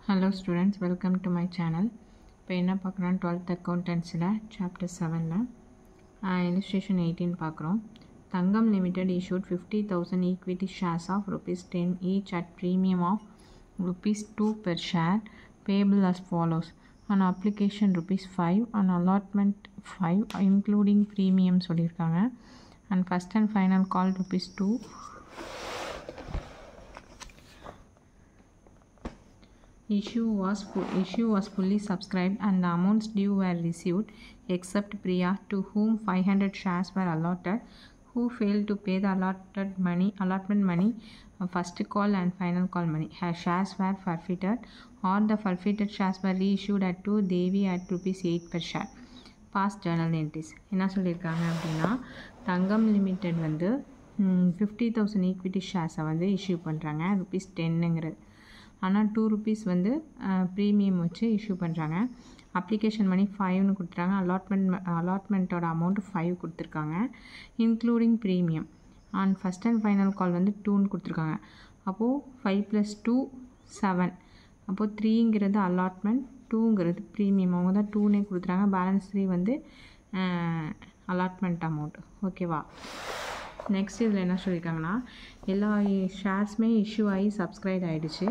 Hello students, welcome to my channel. இப்போ என்ன பார்க்குறோம் 12th accountancyல chapter 7ல illustration 18 பார்க்குறோம். தங்கம் limited issued 50,000 equity shares of rupees 10 each at premium of rupees 2 per share payable as follows. On application rupees 5, on allotment 5 including premium சொல்லியிருக்காங்க. And first and final call rupees 2. Issue was fully subscribed and the amounts due were received except Priya, to whom 500 shares were allotted, who failed to pay the allotment money, first call and final call money. Her shares were forfeited or the forfeited shares were reissued at to Devi at rupees 8 per share. Past journal entries. என்ன சொல்லியிருக்காங்க அப்படின்னா, தங்கம் limited வந்து 50,000 equity ஷேர்ஸை வந்து issue பண்ணுறாங்க rupees 10ங்கிறது. ஆனால் 2 rupees வந்து premium வச்சு issue பண்ணுறாங்க. அப்ளிகேஷன் மணி 5ன்னு கொடுத்துறாங்க. அலாட்மெண்ட்டோட அமௌண்ட் 5 கொடுத்துருக்காங்க including premium. And first and final கால் வந்து 2ன்னு கொடுத்துருக்காங்க. அப்போது 5 + 2 7. அப்போது 3ங்கிறது அலாட்மெண்ட், 2ங்கிறது ப்ரீமியம். அவங்க தான் 2னே கொடுத்துறாங்க. பேலன்ஸ் 3 வந்து அலாட்மெண்ட் அமௌண்ட். ஓகேவா? நெக்ஸ்ட் இதில் என்ன சொல்லியிருக்காங்கன்னா, எல்லா ஷேர்ஸுமே இஷ்யூ ஆகி சப்ஸ்கிரைப் ஆகிடுச்சு.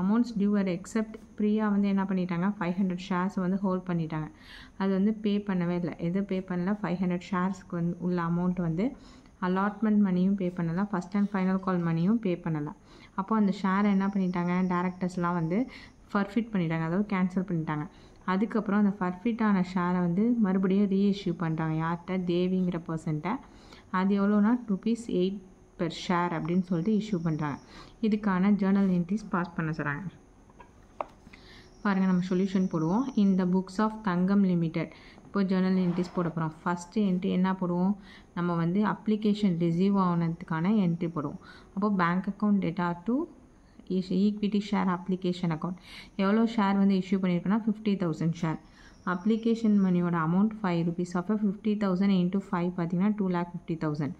Amounts due are except Priya வந்து என்ன பண்ணிட்டாங்க, 500 ஷேர்ஸ் வந்து ஹோல்ட் பண்ணிட்டாங்க. அது வந்து பே பண்ணவே இல்லை. எது பே பண்ணல, 500 ஷேர்ஸ்க்கு வந்து உள்ள அமௌண்ட் வந்து அலாட்மெண்ட் மணியும் பே பண்ணலை, ஃபஸ்ட் அண்ட் ஃபைனல் கால் மணியும் பே பண்ணலை. அப்போ அந்த ஷேரை என்ன பண்ணிட்டாங்க, டேரக்டர்ஸ்லாம் வந்து ஃபர்ஃபிட் பண்ணிட்டாங்க, அதாவது கேன்சல் பண்ணிட்டாங்க. அதுக்கப்புறம் அந்த ஃபர்ஃபிட்டான ஷேரை வந்து மறுபடியும் ரீஇஷ்யூ பண்ணுறாங்க. யார்கிட்ட, தேவிங்கிற பர்சன்ட்டை. அது எவ்வளோனா rupees 8 per share அப்படின்னு சொல்லிட்டு இஷ்யூ பண்ணுறாங்க. இதுக்கான ஜேர்னல் என்ட்ரிஸ் பாஸ் பண்ண சொல்கிறாங்க. பாருங்கள், நம்ம சொல்யூஷன் போடுவோம். இந்த புக்ஸ் ஆஃப் தங்கம் லிமிடெட். இப்போ ஜேர்னல் என்ட்ரிஸ் போட போகிறோம். ஃபஸ்ட்டு என்ட்ரி என்ன போடுவோம், நம்ம வந்து அப்ளிகேஷன் ரிசீவ் ஆனதுக்கான என்ட்ரி போடுவோம். அப்போது bank account debtor to equity share application account. எவ்வளோ ஷேர் வந்து இஷ்யூ பண்ணியிருக்கோன்னா 50,000 ஷேர். அப்ளிகேஷன் மணியோட அமௌண்ட் 5 rupees. அப்போ 50,000 into 5 பார்த்தீங்கன்னா 2,50,000.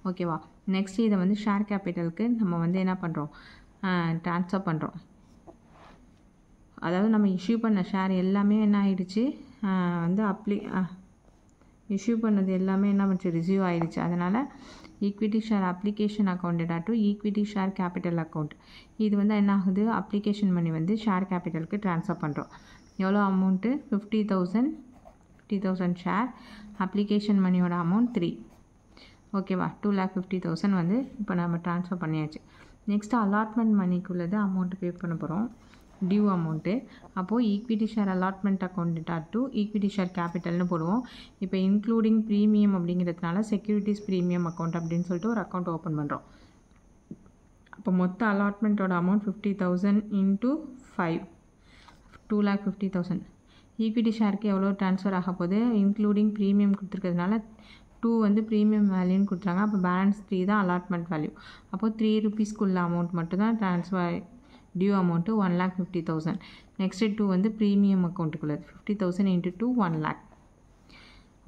ஓகேவா? நெக்ஸ்ட் இதை வந்து ஷேர் கேபிட்டலுக்கு நம்ம வந்து என்ன பண்ணுறோம், ட்ரான்ஸ்ஃபர் பண்ணுறோம். அதாவது நம்ம இஷ்யூ பண்ண ஷேர் எல்லாமே என்ன ஆகிடுச்சு, வந்து இஷ்யூ பண்ணது எல்லாமே என்ன பண்ணுச்சு, ரிசீவ் ஆகிடுச்சு. அதனால் equity share application account debtor to equity share capital account. இது வந்து என்ன ஆகுது, அப்ளிகேஷன் மணி வந்து ஷேர் கேபிட்டலுக்கு ட்ரான்ஸ்ஃபர் பண்ணுறோம். எவ்வளோ அமௌண்ட்டு, 50,000 ஷேர். அப்ளிகேஷன் மணியோட அமௌண்ட் 3. ஓகேவா? 2,50,000 வந்து இப்போ நம்ம ட்ரான்ஸ்ஃபர் பண்ணியாச்சு. நெக்ஸ்ட்டு அலாட்மெண்ட் மணிக்குள்ளது அமௌண்ட்டு பே பண்ண போகிறோம், டியூ அமௌண்ட்டு. அப்போது equity share allotment account debtor to equity share கேபிட்டல்னு போடுவோம். இப்போ இன்க்ளூடிங் ப்ரீமியம் அப்படிங்கிறதுனால செக்யூரிட்டிஸ் ப்ரீமியம் அக்கௌண்ட் அப்படின்னு சொல்லிட்டு ஒரு அக்கௌண்ட் ஓப்பன் பண்ணுறோம். அப்போ மொத்த அலாட்மெண்ட்டோட அமௌண்ட் 50,000 into 5, 2,50,000. ஈக்விட்டி ஷேருக்கு எவ்வளோ ட்ரான்ஸ்ஃபர் ஆக போகுது, இன்க்ளூடிங் ப்ரீமியம் கொடுத்துருக்கிறதுனால 2 வந்து ப்ரீமியம் வேல்யூன்னு கொடுத்துறாங்க. அப்போ பேலன்ஸ் 3 தான் அலாட்மெண்ட் வேல்யூ. அப்போது 3 rupeesக்குள்ள அமௌண்ட் மட்டும் தான் ட்ரான்ஸ்ஃபர் டியூ அமௌண்ட்டு 1,50,000. நெக்ஸ்ட்டு 2 வந்து ப்ரீமியம் அக்கௌண்ட்டுக்குள்ளது 50,000 into 2 1 lakh.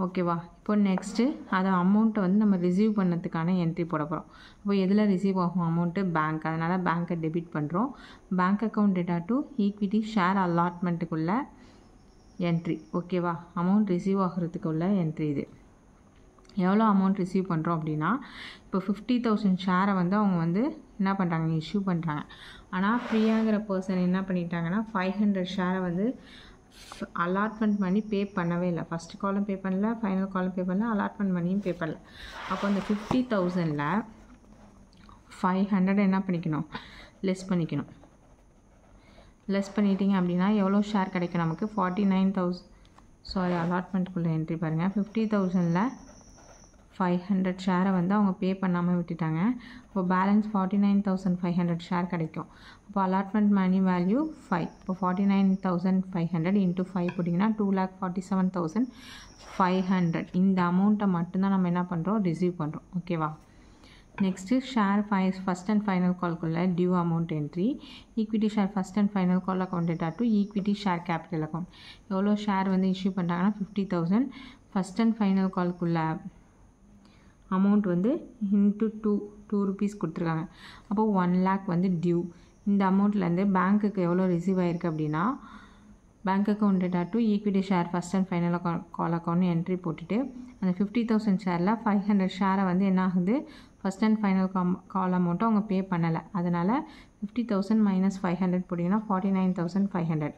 ஓகேவா? இப்போ நெக்ஸ்ட்டு அதை அமௌண்ட்டை வந்து நம்ம ரிசீவ் பண்ணதுக்கான என்ட்ரி போட போகிறோம். அப்போ எதில் ரிசீவ் ஆகும் அமௌண்ட்டு, பேங்க். அதனால் பேங்க்கை டெபிட் பண்ணுறோம். Bank account debtor to equity share அலாட்மெண்ட்டுக்குள்ள என்ட்ரி. ஓகேவா? அமௌண்ட் ரிசீவ் ஆகிறதுக்குள்ள என்ட்ரி இது. எவ்வளோ அமௌண்ட் ரிசீவ் பண்ணுறோம் அப்படின்னா, இப்போ 50,000 ஷேரை வந்து அவங்க வந்து என்ன பண்ணுறாங்க, இஷ்யூ பண்ணுறாங்க. ஆனால் பிரியாங்கிற பர்சன் என்ன பண்ணிட்டாங்கன்னா 500 ஷேரை வந்து அலாட்மெண்ட் மணி பே பண்ணவே இல்லை. ஃபஸ்ட்டு காலும் பே பண்ணல, ஃபைனல் காலும் பே பண்ணல, அலாட்மெண்ட் மணியும் பே பண்ணல. அப்போ அந்த 50,000ல் 500 என்ன பண்ணிக்கணும், லெஸ் பண்ணிக்கணும். லெஸ் பண்ணிட்டீங்க அப்படின்னா எவ்வளோ ஷேர் கிடைக்கும் நமக்கு, 49,000. அலாட்மெண்ட்டுக்குள்ளே என்ட்ரி பாருங்கள். 50,000ல் 500 ஷேரை வந்து அவங்க பே பண்ணாமல் விட்டுட்டாங்க. அப்போ பேலன்ஸ் 49,500 ஷேர் கிடைக்கும். அப்போ அலாட்மெண்ட் மணி வேல்யூ 5. இப்போ 49,500 into 5 போட்டிங்கன்னா 2,47,500. இந்த அமௌண்ட்டை மட்டும்தான் நம்ம என்ன பண்ணுறோம், ரிசீவ் பண்ணுறோம். ஓகேவா? Next share first and final கால்குள்ள due amount entry. Equity share first and final call account debtor to equity share capital account. எவ்வளோ ஷேர் வந்து இஷ்யூ பண்ணுறாங்கன்னா 50,000. ஃபஸ்ட் அண்ட் ஃபைனல் கால்குள்ள அமௌண்ட் வந்து into 2 rupees கொடுத்துருக்காங்க. அப்போது 1 lakh வந்து டியூ. இந்த அமௌண்ட்லேருந்து பேங்க்குக்கு எவ்வளோ ரிசீவ் ஆகிருக்கு அப்படின்னா bank account debtor to equity share first and final call account entry போட்டுட்டு அந்த 50,000 ஷேரில் 500 ஷேரை வந்து என்ன ஆகுது ஃபஸ்ட் அண்ட் ஃபைனல் கால் அமௌண்ட்டை அவங்க பே பண்ணலை. அதனால் 50,000 மைனஸ் 500 போட்டிங்கன்னா 49,500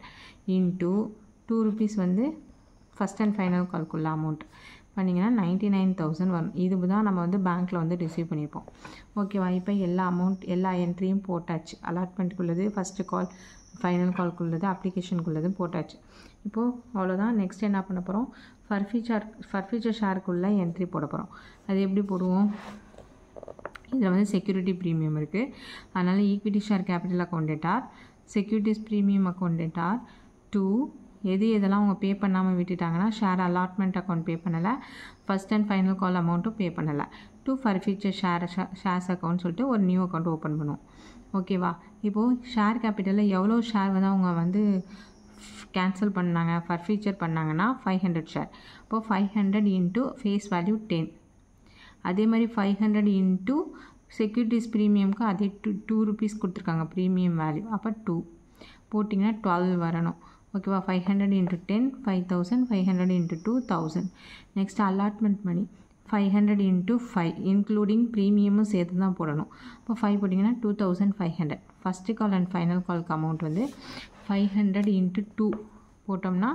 இன்ட்டு 2 ருபீஸ் வந்து ஃபஸ்ட் அண்ட் ஃபைனல் கால்குள்ள அமௌண்ட் பண்ணிங்கன்னா 99,000 வரும். இது தான் நம்ம வந்து பேங்க்கில் வந்து ரிசீவ் பண்ணியிருப்போம். ஓகேவா? இப்போ எல்லா என்ட்ரியும் போட்டாச்சு. அலாட்மெண்ட்டுக்குள்ளது, ஃபஸ்ட்டு கால், ஃபைனல் கால்க்குள்ளது, அப்ளிகேஷனுக்குள்ளது போட்டாச்சு. இப்போது அவ்வளோதான். நெக்ஸ்ட் என்ன பண்ண போகிறோம்? ஃபர்ஃபியூச்சர் ஷேருக்குள்ளே என்ட்ரி போட போகிறோம். அது எப்படி போடுவோம்? இதில் வந்து செக்யூரிட்டி ப்ரீமியம் இருக்குது. அதனால் equity share capital account debtor, securities premium account debtor to எதெல்லாம் அவங்க பே பண்ணாமல் விட்டுட்டாங்கன்னா ஷேர் அலாட்மெண்ட் அக்கௌண்ட் பே பண்ணலை, ஃபஸ்ட் அண்ட் ஃபைனல் கால் அமௌண்ட்டும் பே பண்ணலை, டூ ஃபர்ஃபியூச்சர் ஷேர்ஸ் அக்கௌண்ட் சொல்லிட்டு ஒரு நியூ அக்கௌண்ட் ஓப்பன் பண்ணுவோம். ஓகேவா? இப்போது ஷேர் கேபிட்டலில் எவ்வளோ ஷேர் வந்து அவங்க வந்து கேன்சல் பண்ணாங்க, ஃபர்ஃபியூச்சர் பண்ணாங்கன்னா 500 ஷேர். இப்போது 500 இன்ட்டு ஃபேஸ் வேல்யூ 10. அதே மாதிரி 500 இன்ட்டு செக்யூரிட்டிஸ் ப்ரீமியம்க்கு அதே 2 ருபீஸ் கொடுத்துருக்காங்க ப்ரீமியம் வேல்யூ. அப்போ 2 போட்டிங்கன்னா 12 வரணும். ஓகேவா? 500 into 10 5,000, 500 into 2 1000. Next allotment money 500 into 5 including ப்ரீமியமும் சேர்த்து தான் போடணும். இப்போ 5 போட்டிங்கன்னா 2,500. ஃபஸ்ட்டு கால் அண்ட் ஃபைனல் கால்க்கு அமௌண்ட் வந்து 500 இன்ட்டு 2 போட்டோம்னா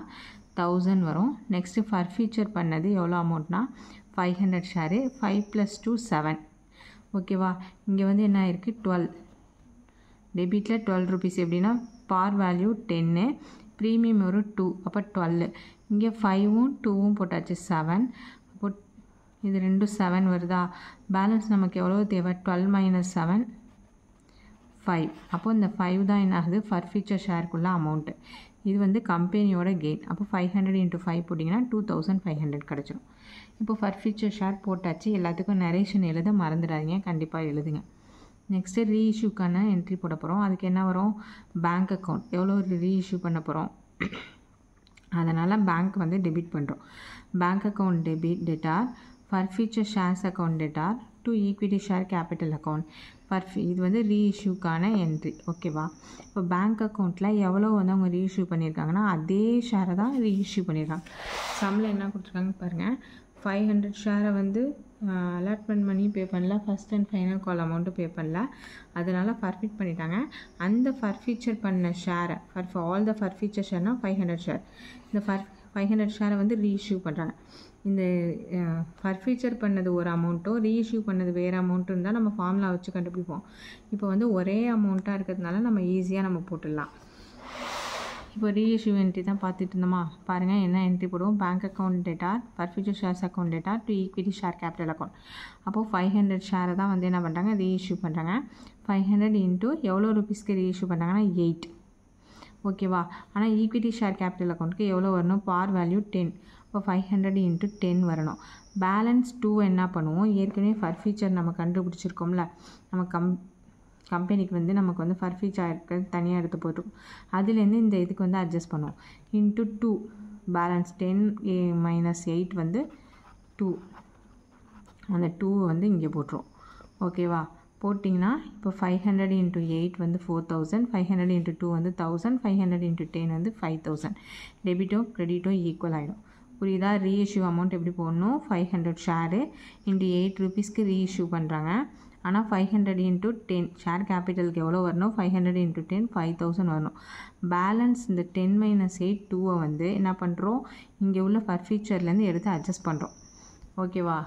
1000 வரும். நெக்ஸ்ட்டு ஃபர்ஃபியூச்சர் பண்ணது எவ்வளோ அமௌண்ட்னா 500 ஷேரு, 5 + 2 7. ஓகேவா? இங்கே வந்து என்ன ஆயிருக்கு 12. டெபிட்டில் 12 ருபீஸ் எப்படின்னா பார் வேல்யூ 10, ப்ரீமியம் ஒரு 2, அப்போ 12. இங்கே 5ம் 2ம் போட்டாச்சு 7. அப்போ இது 2 7 வருதா? பேலன்ஸ் நமக்கு எவ்வளோ தேவை? 12 - 7 5. அப்போது இந்த 5 தான் என்ன ஆகுது ஃபர்ஃபியூச்சர் ஷேருக்குள்ள அமௌண்ட்டு. இது வந்து கம்பெனியோட கெயின். அப்போ 500 இன்ட்டு 5 போட்டிங்கன்னா 2,500 கிடச்சிடும். இப்போ ஃபர்ஃபியூச்சர் ஷேர் போட்டாச்சு. எல்லாத்துக்கும் நரேஷன் எழுத மறந்துடாதீங்க, கண்டிப்பாக எழுதுங்க. நெக்ஸ்ட்டு ரீஇஷ்யூக்கான என்ட்ரி போட போகிறோம். அதுக்கு என்ன வரும்? பேங்க் அக்கௌண்ட் எவ்வளோ ரீஇஷ்யூ பண்ண போகிறோம், அதனால் பேங்க் வந்து டெபிட் பண்ணுறோம். Bank account debtor forfeiture shares account debtor to equity share capital account இது வந்து ரீஇஷ்யூக்கான என்ட்ரி. ஓகேவா? இப்போ பேங்க் அக்கௌண்ட்டில் எவ்வளோ வந்து அவங்க ரீஇஷ்யூ பண்ணியிருக்காங்கன்னா அதே ஷேரை தான் ரீஇஷ்யூ பண்ணியிருக்காங்க. சம்மில் என்ன கொடுத்துருக்காங்க பாருங்கள். 500 ஷேரை வந்து அலாட்மெண்ட் மணி பே பண்ணல, first and final call amount pay பண்ணல, அதனால் ஃபர்ஃபிட் பண்ணிட்டாங்க. அந்த ஃபர்ஃபியூச்சர் பண்ண ஷேரை ஆல் த ஃபர்ஃபியூச்சர் ஷேர்னால் 500 ஷேர், இந்த 500 ஷேரை வந்து ரீஇஷ்யூ பண்ணுறாங்க. இந்த ஃபர்ஃபியூச்சர் பண்ணது ஒரு அமௌண்ட்டோ ரீஇஷ்யூ பண்ணது வேறு அமௌண்ட்டும் இருந்தால் நம்ம ஃபார்முலா வச்சு கண்டுபிடிப்போம். இப்போ வந்து ஒரே அமௌண்ட்டாக இருக்கிறதுனால நம்ம ஈஸியாக நம்ம போட்டுடலாம். இப்போ ரீஇஷ்யூ என்ட்ரி தான் பார்த்துட்டு இருந்தோமா? பாருங்கள் என்ன என்ட்ரி போடுவோம். Bank account debtor forfeiture shares account debtor to equity share capital account. அப்போது 500 ஷேரை தான் வந்து என்ன பண்ணுறாங்க ரீஇஷ்யூ பண்ணுறாங்க. 500 இன்ட்டு எவ்வளோ ருபீஸ்க்கு ரீஇஷ்யூ பண்ணுறாங்கன்னா 8. ஓகேவா? ஆனால் ஈக்விட்டி ஷேர் கேபிட்டல் அக்கௌண்ட்டுக்கு எவ்வளோ வரணும்? பார் வேல்யூ 10. இப்போ 500 இன்ட்டு 10 வரணும். பேலன்ஸ் 2 என்ன பண்ணுவோம்? ஏற்கனவே ஃபர்ஃபியூச்சர் நம்ம கண்டுபிடிச்சிருக்கோம்ல, நம்ம கம்பெனிக்கு வந்து நமக்கு வந்து ஃபர்ஃபியூச்சர் இருக்கிறது தனியாக எடுத்து போட்டுருக்கோம். அதுலேருந்து இந்த இதுக்கு வந்து அட்ஜஸ்ட் பண்ணுவோம். இன்ட்டு 2 பேலன்ஸ் 10 - 8 வந்து 2. அந்த 2 வந்து இங்கே போட்டுரும். ஓகேவா? போட்டிங்கன்னா இப்போ 500 இன்ட்டு 8 வந்து 4,000, 500 இன்ட்டு 2 வந்து 1000, 500 இன்ட்டு 10 வந்து 5,000. டெபிட்டோ கிரெடிட்டோ ஈக்குவல் ஆகிடும். புரியுதா? ரீஇஷ்யூ அமௌண்ட் எப்படி போடணும்? 500 ஷேரு இன்ட்டு 8 ருபீஸ்க்கு ரீஇஷ்யூ பண்ணுறாங்க. ஆனால் 500 இன்ட்டு 10 ஷேர் கேபிட்டலுக்கு எவ்வளோ வரணும்? 500 இன்ட்டு 10 5000 வரணும். பேலன்ஸ் இந்த 10 - 8 2 வந்து என்ன பண்ணுறோம்? இங்கே உள்ள ஃபர்ஃபியூச்சர்லேருந்து எடுத்து அட்ஜஸ்ட் பண்ணுறோம். ஓகேவா?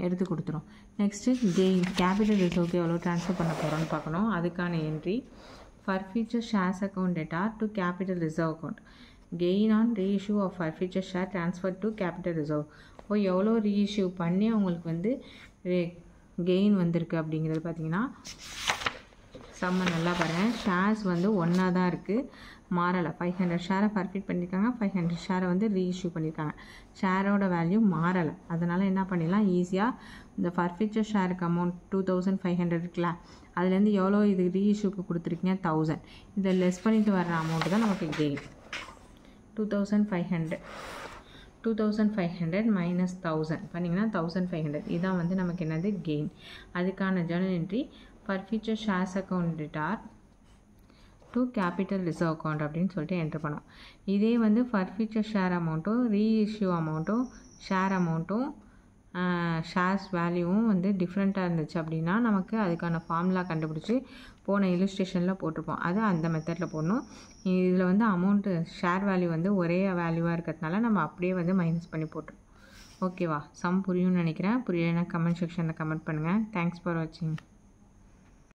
எடுத்து கொடுத்துரும். நெக்ஸ்ட்டு கெயின் கேபிட்டல் ரிசர்வ்க்கு எவ்வளோ ட்ரான்ஸ்ஃபர் பண்ண போகிறோன்னு பார்க்கணும். அதுக்கான entry forfeiture shares account debtor to capital reserve account. Gain on reissue of forfeiture share transfer to capital reserve. இப்போ எவ்வளோ ரீஇஷ்யூ பண்ணி அவங்களுக்கு வந்து கெயின் வந்திருக்கு அப்படிங்கிறது பார்த்தீங்கன்னா செம்ம நல்லா பாருங்கள். ஷேர்ஸ் வந்து ஒன்றா தான் இருக்குது, மாறலை. 500 ஷேரை ஃபர்ஃபிட் பண்ணியிருக்காங்க, 500 ஷேரை வந்து ரீஇஷ்யூ பண்ணியிருக்காங்க. ஷேரோட வேல்யூ மாறலை. அதனால் என்ன பண்ணிடலாம்? ஈஸியாக இந்த ஃபர்ஃபியூச்சர் ஷேருக்கு அமௌண்ட் 2,500 இருக்குல்ல, அதுலேருந்து எவ்வளோ இது ரீஇஷ்யூக்கு கொடுத்துருக்கீங்க 1000. இதை லெஸ் பண்ணிட்டு வர்ற அமௌண்ட்டு தான் நமக்கு கெயின். 2,500 மைனஸ் 1000 பண்ணிங்கன்னா 1,500. இதுதான் வந்து நமக்கு என்னது கெயின். அதுக்கான journal entry forfeiture shares account debtor to capital reserve account அப்படின்னு சொல்லிட்டு என்ட்ரு பண்ணோம். இதே வந்து ஃபர்ஃபியூச்சர் ஷேர் அமௌண்ட்டும் ரீஇஷ்யூ அமௌண்ட்டும் ஷேர் அமௌண்ட்டும் ஷேர்ஸ் வேல்யூவும் வந்து டிஃப்ரெண்ட்டாக இருந்துச்சு அப்படின்னா நமக்கு அதுக்கான ஃபார்முலா கண்டுபிடிச்சி போன இல்லுஸ்ட்ரேஷனில் போட்டிருப்போம். அது அந்த மெத்தடில் போடணும். இதில் வந்து அமௌண்ட்டு ஷேர் வேல்யூ வந்து ஒரே வேல்யூவாக இருக்கிறதுனால நம்ம அப்படியே வந்து மைனஸ் பண்ணி போட்டுருவோம். ஓகேவா? சம் புரியும்னு நினைக்கிறேன். புரியலைன்னா கமெண்ட் செக்ஷனில் கமெண்ட் பண்ணுங்கள். தேங்க்ஸ் ஃபார் வாட்சிங்.